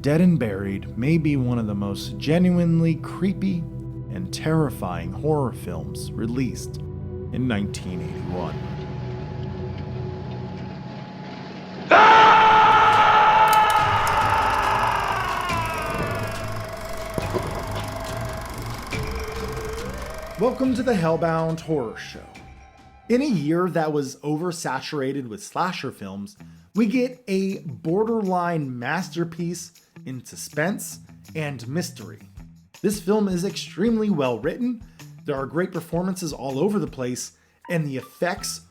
Dead and Buried may be one of the most genuinely creepy and terrifying horror films released in 1981. Welcome to the HellBound Horror Show. In a year that was oversaturated with slasher films, we get a borderline masterpiece in suspense and mystery. This film is extremely well written, there are great performances all over the place, and the effects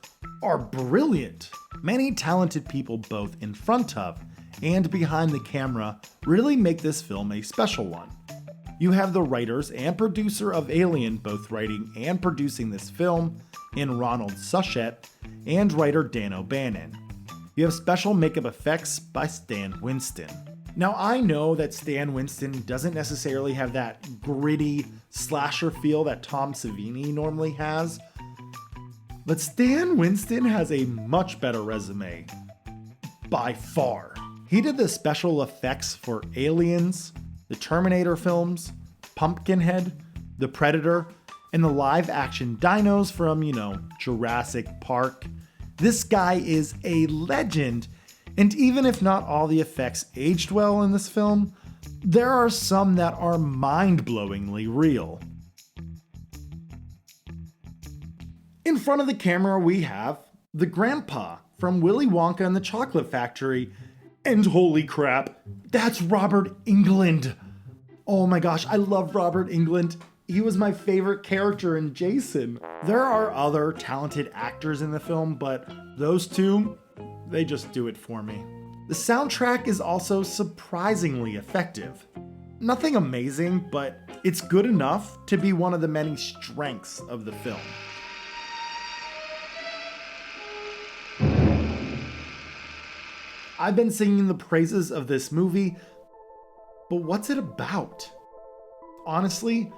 are brilliant. Many talented people both in front of and behind the camera really make this film a special one. You have the writers and producer of Alien both writing and producing this film in Ronald Suchet and writer Dan O'Bannon. You have special makeup effects by Stan Winston. Now I know that Stan Winston doesn't necessarily have that gritty slasher feel that Tom Savini normally has, but Stan Winston has a much better resume, by far. He did the special effects for Aliens, the Terminator films, Pumpkinhead, The Predator, and the live-action dinos from, Jurassic Park. This guy is a legend, and even if not all the effects aged well in this film, there are some that are mind-blowingly real. In front of the camera we have the grandpa from Willy Wonka and the Chocolate Factory, and holy crap, that's Robert Englund! Oh my gosh, I love Robert Englund. He was my favorite character in Jason. There are other talented actors in the film, but those two, they just do it for me. The soundtrack is also surprisingly effective. Nothing amazing, but it's good enough to be one of the many strengths of the film. I've been singing the praises of this movie, but what's it about? Honestly,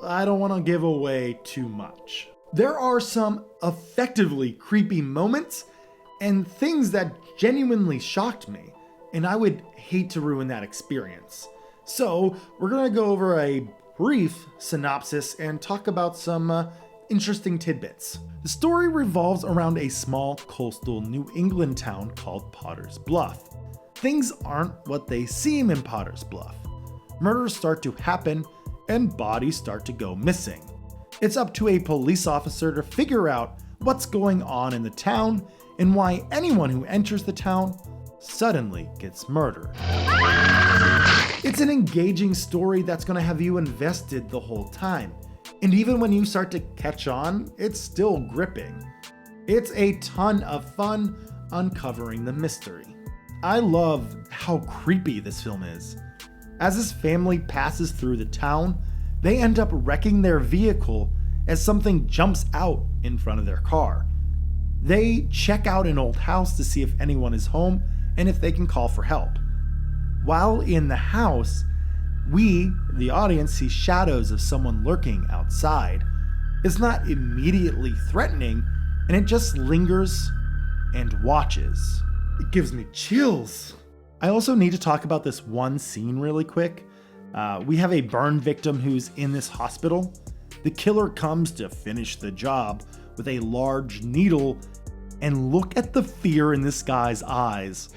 I don't want to give away too much. There are some effectively creepy moments and things that genuinely shocked me, and I would hate to ruin that experience. So we're going to go over a brief synopsis and talk about some interesting tidbits. The story revolves around a small coastal New England town called Potter's Bluff. Things aren't what they seem in Potter's Bluff. Murders start to happen and bodies start to go missing. It's up to a police officer to figure out what's going on in the town and why anyone who enters the town suddenly gets murdered. It's an engaging story that's going to have you invested the whole time. And even when you start to catch on, it's still gripping. It's a ton of fun uncovering the mystery. I love how creepy this film is. As this family passes through the town, they end up wrecking their vehicle as something jumps out in front of their car. They check out an old house to see if anyone is home and if they can call for help. While in the house, we, the audience, see shadows of someone lurking outside. It's not immediately threatening, and it just lingers and watches. It gives me chills. I also need to talk about this one scene really quick. We have a burn victim who's in this hospital. The killer comes to finish the job with a large needle, and look at the fear in this guy's eyes.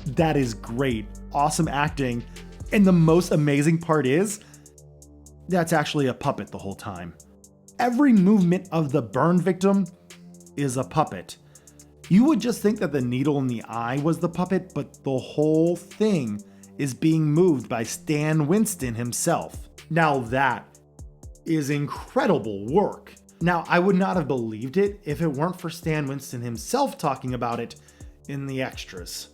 That is great. Awesome acting. And the most amazing part is, that's actually a puppet the whole time. Every movement of the burn victim is a puppet. You would just think that the needle in the eye was the puppet, but the whole thing is being moved by Stan Winston himself. Now that is incredible work. Now, I would not have believed it if it weren't for Stan Winston himself talking about it in the extras.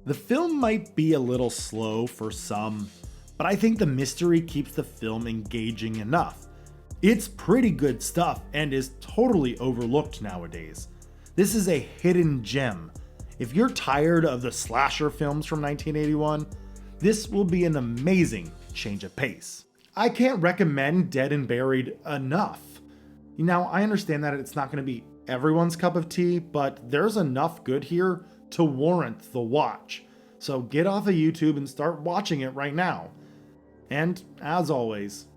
The film might be a little slow for some, but I think the mystery keeps the film engaging enough. It's pretty good stuff and is totally overlooked nowadays. This is a hidden gem. If you're tired of the slasher films from 1981, this will be an amazing change of pace. I can't recommend Dead and Buried enough. Now, I understand that it's not going to be everyone's cup of tea, but there's enough good here to warrant the watch. So get off of YouTube and start watching it right now. And as always,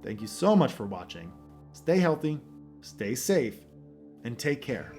thank you so much for watching. Stay healthy, stay safe, and take care.